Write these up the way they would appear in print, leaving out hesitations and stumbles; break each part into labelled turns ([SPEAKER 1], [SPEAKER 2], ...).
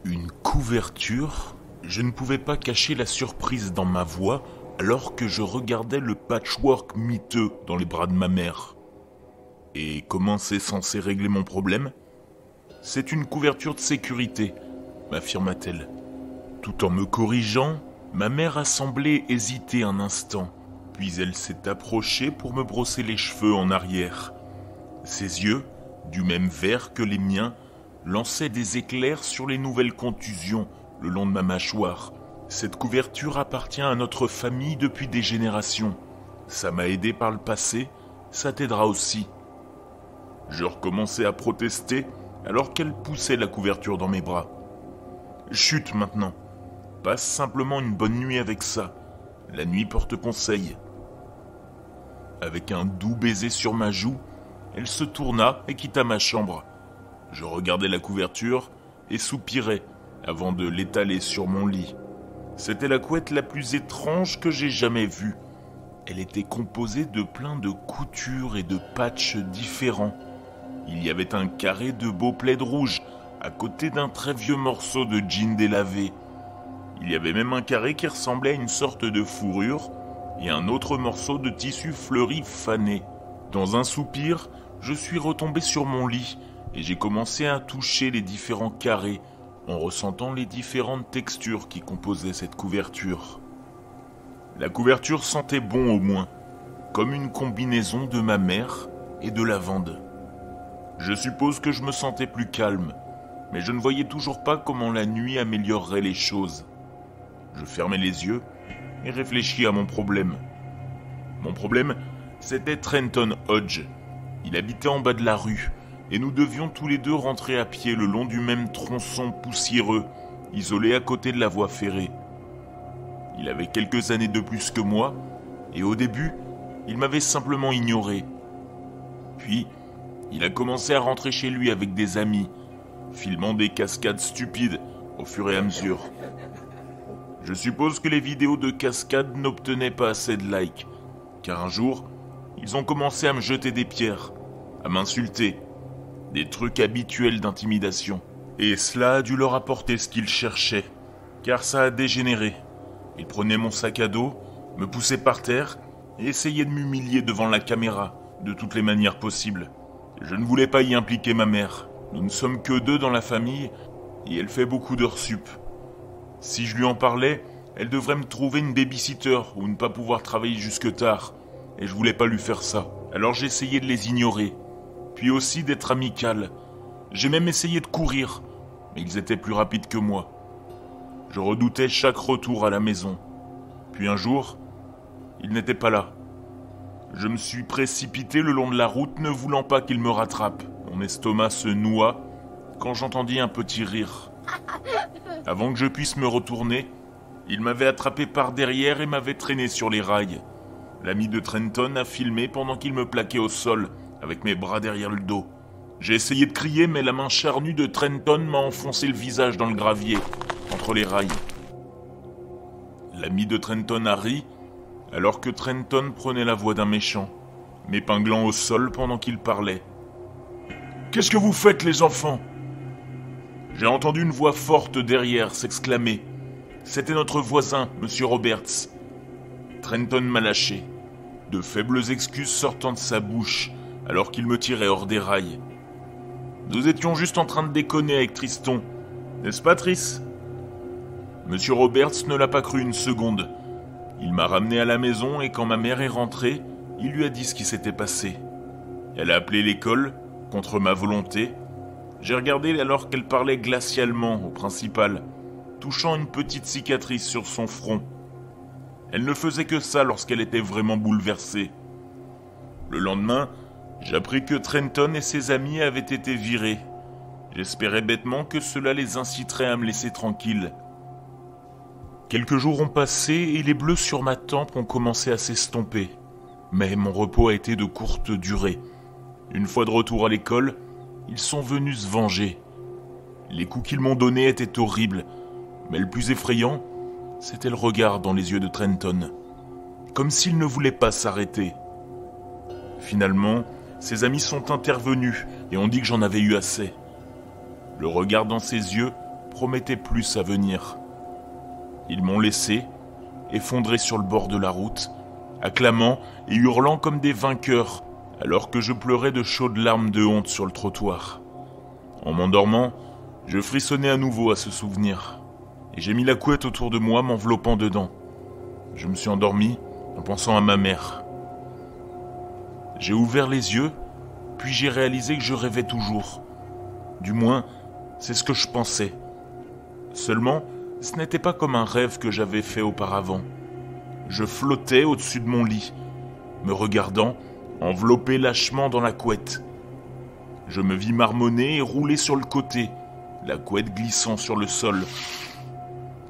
[SPEAKER 1] Une couverture? Je ne pouvais pas cacher la surprise dans ma voix alors que je regardais le patchwork miteux dans les bras de ma mère. Et comment c'est censé régler mon problème? C'est une couverture de sécurité, m'affirma-t-elle. Tout en me corrigeant, ma mère a semblé hésiter un instant, puis elle s'est approchée pour me brosser les cheveux en arrière. Ses yeux, du même vert que les miens, lançaient des éclairs sur les nouvelles contusions le long de ma mâchoire. Cette couverture appartient à notre famille depuis des générations. Ça m'a aidé par le passé, ça t'aidera aussi. Je recommençais à protester alors qu'elle poussait la couverture dans mes bras. Chut maintenant, passe simplement une bonne nuit avec ça. La nuit porte conseil. Avec un doux baiser sur ma joue, elle se tourna et quitta ma chambre. Je regardais la couverture et soupirais avant de l'étaler sur mon lit. C'était la couette la plus étrange que j'ai jamais vue. Elle était composée de plein de coutures et de patchs différents. Il y avait un carré de beau plaid rouge à côté d'un très vieux morceau de jean délavé. Il y avait même un carré qui ressemblait à une sorte de fourrure et un autre morceau de tissu fleuri fané. Dans un soupir, je suis retombé sur mon lit et j'ai commencé à toucher les différents carrés en ressentant les différentes textures qui composaient cette couverture. La couverture sentait bon au moins, comme une combinaison de ma mère et de lavande. Je suppose que je me sentais plus calme, mais je ne voyais toujours pas comment la nuit améliorerait les choses. Je fermais les yeux et réfléchis à mon problème. Mon problème, c'était Trenton Hodge. Il habitait en bas de la rue, et nous devions tous les deux rentrer à pied le long du même tronçon poussiéreux, isolé à côté de la voie ferrée. Il avait quelques années de plus que moi, et au début, il m'avait simplement ignoré. Puis, il a commencé à rentrer chez lui avec des amis, filmant des cascades stupides au fur et à mesure. Je suppose que les vidéos de cascades n'obtenaient pas assez de likes, car un jour, ils ont commencé à me jeter des pierres, à m'insulter, des trucs habituels d'intimidation. Et cela a dû leur apporter ce qu'ils cherchaient, car ça a dégénéré. Ils prenaient mon sac à dos, me poussaient par terre et essayaient de m'humilier devant la caméra, de toutes les manières possibles. Je ne voulais pas y impliquer ma mère. Nous ne sommes que deux dans la famille et elle fait beaucoup d'heures sup. Si je lui en parlais, elle devrait me trouver une babysitter ou ne pas pouvoir travailler jusque tard. Et je voulais pas lui faire ça. Alors j'essayais de les ignorer. Puis aussi d'être amical. J'ai même essayé de courir, mais ils étaient plus rapides que moi. Je redoutais chaque retour à la maison. Puis un jour, ils n'étaient pas là. Je me suis précipité le long de la route, ne voulant pas qu'ils me rattrapent. Mon estomac se noua quand j'entendis un petit rire. Avant que je puisse me retourner, il m'avait attrapé par derrière et m'avait traîné sur les rails. L'ami de Trenton a filmé pendant qu'il me plaquait au sol, avec mes bras derrière le dos. J'ai essayé de crier, mais la main charnue de Trenton m'a enfoncé le visage dans le gravier, entre les rails. L'ami de Trenton a ri, alors que Trenton prenait la voix d'un méchant, m'épinglant au sol pendant qu'il parlait. « Qu'est-ce que vous faites, les enfants ?» J'ai entendu une voix forte derrière s'exclamer. C'était notre voisin, Monsieur Roberts. Trenton m'a lâché, de faibles excuses sortant de sa bouche, alors qu'il me tirait hors des rails. Nous étions juste en train de déconner avec Triston, n'est-ce pas, Tris? Monsieur Roberts ne l'a pas cru une seconde. Il m'a ramené à la maison et quand ma mère est rentrée, il lui a dit ce qui s'était passé. Elle a appelé l'école, contre ma volonté. J'ai regardé alors qu'elle parlait glacialement au principal, touchant une petite cicatrice sur son front. Elle ne faisait que ça lorsqu'elle était vraiment bouleversée. Le lendemain, j'appris que Trenton et ses amis avaient été virés. J'espérais bêtement que cela les inciterait à me laisser tranquille. Quelques jours ont passé et les bleus sur ma tempe ont commencé à s'estomper. Mais mon repos a été de courte durée. Une fois de retour à l'école, ils sont venus se venger. Les coups qu'ils m'ont donnés étaient horribles, mais le plus effrayant, c'était le regard dans les yeux de Trenton. Comme s'il ne voulait pas s'arrêter. Finalement, ses amis sont intervenus et ont dit que j'en avais eu assez. Le regard dans ses yeux promettait plus à venir. Ils m'ont laissé, effondré sur le bord de la route, acclamant et hurlant comme des vainqueurs, alors que je pleurais de chaudes larmes de honte sur le trottoir. En m'endormant, je frissonnais à nouveau à ce souvenir, et j'ai mis la couette autour de moi, m'enveloppant dedans. Je me suis endormi en pensant à ma mère. J'ai ouvert les yeux, puis j'ai réalisé que je rêvais toujours. Du moins, c'est ce que je pensais. Seulement, ce n'était pas comme un rêve que j'avais fait auparavant. Je flottais au-dessus de mon lit, me regardant, enveloppé lâchement dans la couette. Je me vis marmonner et rouler sur le côté, la couette glissant sur le sol.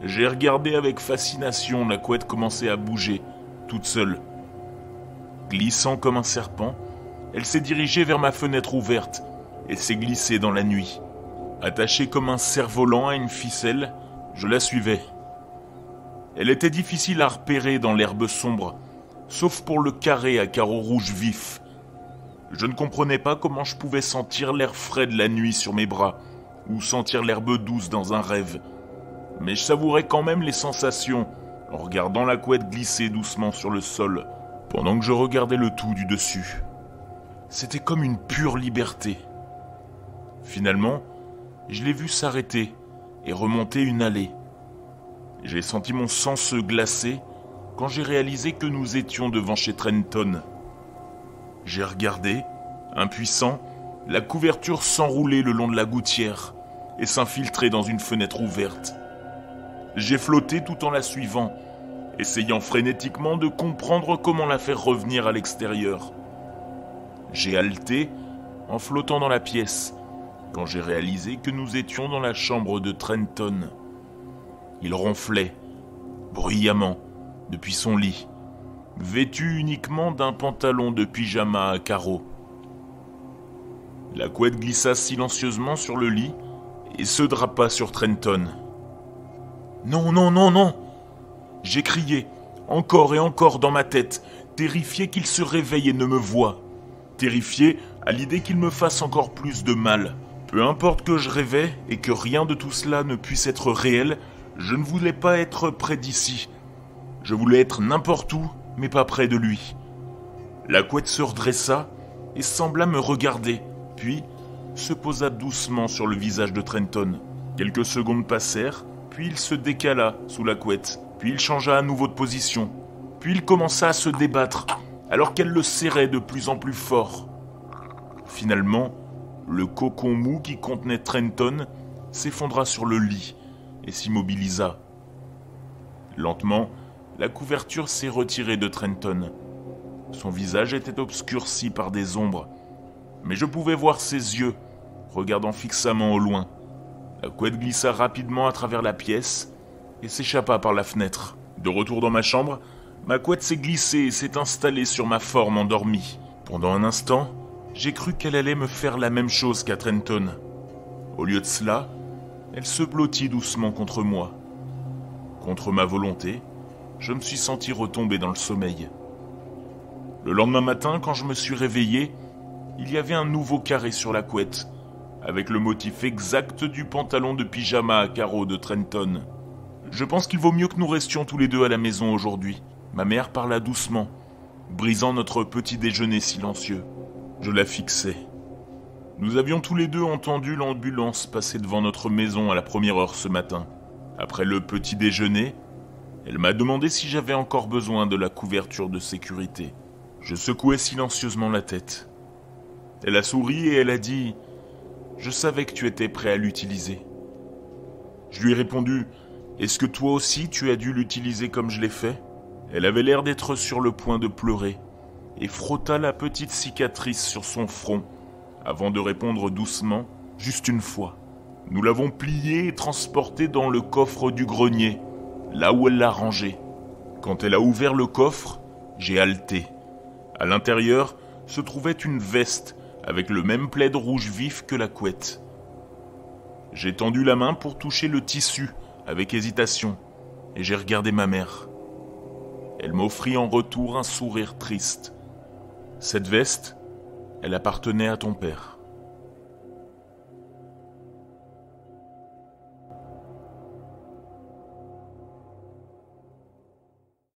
[SPEAKER 1] J'ai regardé avec fascination la couette commencer à bouger, toute seule. Glissant comme un serpent, elle s'est dirigée vers ma fenêtre ouverte et s'est glissée dans la nuit. Attachée comme un cerf-volant à une ficelle, je la suivais. Elle était difficile à repérer dans l'herbe sombre, sauf pour le carré à carreaux rouges vifs. Je ne comprenais pas comment je pouvais sentir l'air frais de la nuit sur mes bras, ou sentir l'herbe douce dans un rêve. Mais je savourais quand même les sensations, en regardant la couette glisser doucement sur le sol, pendant que je regardais le tout du dessus. C'était comme une pure liberté. Finalement, je l'ai vue s'arrêter et remonter une allée. J'ai senti mon sang se glacer quand j'ai réalisé que nous étions devant chez Trenton. J'ai regardé, impuissant, la couverture s'enrouler le long de la gouttière et s'infiltrer dans une fenêtre ouverte. J'ai flotté tout en la suivant, essayant frénétiquement de comprendre comment la faire revenir à l'extérieur. J'ai haleté en flottant dans la pièce, quand j'ai réalisé que nous étions dans la chambre de Trenton. Il ronflait, bruyamment, depuis son lit, vêtu uniquement d'un pantalon de pyjama à carreaux. La couette glissa silencieusement sur le lit et se drapa sur Trenton. « Non, non, non, non !» J'ai crié, encore et encore dans ma tête, terrifié qu'il se réveille et ne me voie. Terrifié à l'idée qu'il me fasse encore plus de mal. Peu importe que je rêvais et que rien de tout cela ne puisse être réel, je ne voulais pas être près d'ici. Je voulais être n'importe où, mais pas près de lui. La couette se redressa et sembla me regarder, puis se posa doucement sur le visage de Trenton. Quelques secondes passèrent, puis il se décala sous la couette, puis il changea à nouveau de position, puis il commença à se débattre, alors qu'elle le serrait de plus en plus fort. Finalement, le cocon mou qui contenait Trenton s'effondra sur le lit et s'immobilisa. Lentement, la couverture s'est retirée de Trenton. Son visage était obscurci par des ombres, mais je pouvais voir ses yeux, regardant fixement au loin. La couette glissa rapidement à travers la pièce et s'échappa par la fenêtre. De retour dans ma chambre, ma couette s'est glissée et s'est installée sur ma forme endormie. Pendant un instant, j'ai cru qu'elle allait me faire la même chose qu'à Trenton. Au lieu de cela, elle se blottit doucement contre moi. Contre ma volonté, je me suis senti retomber dans le sommeil. Le lendemain matin, quand je me suis réveillé, il y avait un nouveau carré sur la couette, avec le motif exact du pantalon de pyjama à carreaux de Trenton. Je pense qu'il vaut mieux que nous restions tous les deux à la maison aujourd'hui. Ma mère parla doucement, brisant notre petit déjeuner silencieux. Je la fixais. Nous avions tous les deux entendu l'ambulance passer devant notre maison à la première heure ce matin. Après le petit déjeuner, elle m'a demandé si j'avais encore besoin de la couverture de sécurité. Je secouai silencieusement la tête. Elle a souri et elle a dit « Je savais que tu étais prêt à l'utiliser. » Je lui ai répondu « Est-ce que toi aussi tu as dû l'utiliser comme je l'ai fait ?» Elle avait l'air d'être sur le point de pleurer et frotta la petite cicatrice sur son front avant de répondre doucement « Juste une fois. » Nous l'avons pliée et transportée dans le coffre du grenier, là où elle l'a rangée. Quand elle a ouvert le coffre, j'ai haleté. À l'intérieur se trouvait une veste avec le même plaid rouge vif que la couette. J'ai tendu la main pour toucher le tissu avec hésitation et j'ai regardé ma mère. Elle m'offrit en retour un sourire triste. Cette veste, elle appartenait à ton père.